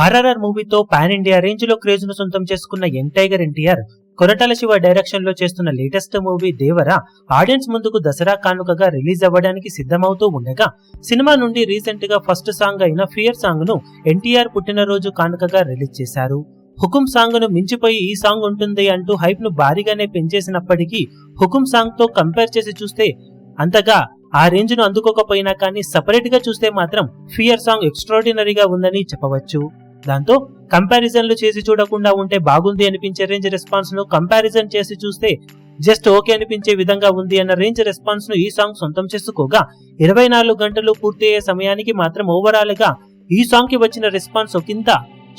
ఆర్ఆర్ఆర్ మూవీతో pan India range లో craze ను సొంతం చేసుకున్న young tiger NTR Koratala Shiva direction లో చేస్తున్న లేటెస్ట్ మూవీ దేవర ఆడియన్స్ ముందుకు దసరా కానుకగా రిలీజ్ అవ్వడానికి సిద్ధమవుతూ ఉండగా సినిమా నుండి రీసెంట్ గా ఫస్ట్ సాంగ్ అయిన ఫియర్ సాంగ్ ను ఎన్టీఆర్ పుట్టినరోజు కానుకగా రిలీజ్ చేశారు. హుకుం సాంగ్ ను మించిపోయి ఈ సాంగ్ ఉంటుంది అంటూ హైప్ ను భారీగానే పెంచేసినప్పటికీ హుకుం సాంగ్ తో కంపేర్ చేసి చూస్తే అంతగా ఆ రేంజ్ ను అందుకోకపోయినా కానీ సపరేట్ గా చూస్తే మాత్రం ఫియర్ సాంగ్ ఎక్స్ట్రాడినరీగా ఉందని చెప్పవచ్చు. దాంతో కంపారిజన్లు చేసి చూడకుండా ఉంటే బాగుంది అనిపించే రేంజ్ రెస్పాన్స్ ను కంపారిజన్ చేసి చూస్తే జస్ట్ ఓకే అనిపించే విధంగా ఉంది అన్న రేంజ్ రెస్పాన్స్ ను ఈ సాంగ్ సొంతం చేసుకోగా 24 గంటలు పూర్తయ్యే సమయానికి మాత్రం ఓవరాల్ గా ఈ సాంగ్ కి వచ్చిన రెస్పాన్స్ ఒకంత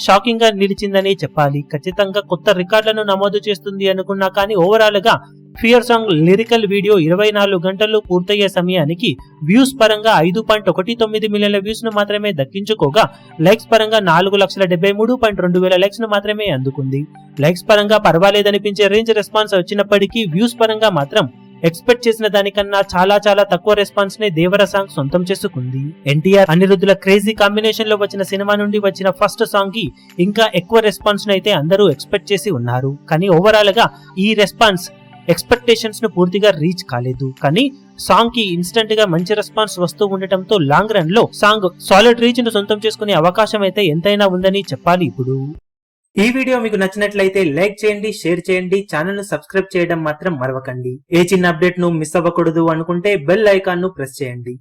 షాకింగ్ గా నిలిచిందని చెప్పాలి. ఖచ్చితంగా కొత్త రికార్డులను నమోదు చేస్తుంది అనుకున్నా కానీ ఓవరాల్ గా ఫియర్ సాంగ్ లిరికల్ వీడియో 24 గంటలు పూర్తయ్యే సమయానికి వ్యూస్ పరంగా 5.19 మిలియన్ల వ్యూస్ ను మాత్రమే దక్కించుకోగా లైక్స్ పరంగా 4,73,200 లైక్స్ ను మాత్రమే అందుకుంది. లైక్స్ పరంగా పర్వాలేదనిపించే రేంజ్ రెస్పాన్స్ వచ్చినప్పటికీ వ్యూస్ పరంగా మాత్రం ఎక్స్పెక్ట్ చేసిన దానికన్నా చాలా తక్కువ రెస్పాన్స్ నే దేవర సాంగ్ సొంతం చేసుకుంది. ఎన్టీఆర్ అనిరుద్ధుల క్రేజీ కాంబినేషన్ లో వచ్చిన సినిమా నుండి వచ్చిన ఫస్ట్ సాంగ్ కి ఇంకా ఎక్కువ రెస్పాన్స్ ను అయితే అందరూ ఎక్స్పెక్ట్ చేసి ఉన్నారు. కానీ ఓవరాల్ గా ఈ రెస్పాన్స్ ఎక్స్పెక్టేషన్స్ ను పూర్తిగా రీచ్ కాలేదు. కానీ సాంగ్ కి ఇన్స్టెంట్ గా మంచి రెస్పాన్స్ వస్తూ ఉండటంతో లాంగ్ రన్ లో సాంగ్ సాలిడ్ రీచ్ ను సొంతం చేసుకునే అవకాశం అయితే ఎంతైనా ఉందని చెప్పాలి. ఇప్పుడు ఈ వీడియో మీకు నచ్చినట్లయితే లైక్ చేయండి, షేర్ చేయండి, ఛానల్ ను సబ్స్క్రైబ్ చేయడం మాత్రం మరవకండి. ఏ చిన్న అప్డేట్ ను మిస్ అవ్వకూడదు అనుకుంటే బెల్ ఐకాన్ ను ప్రెస్ చేయండి.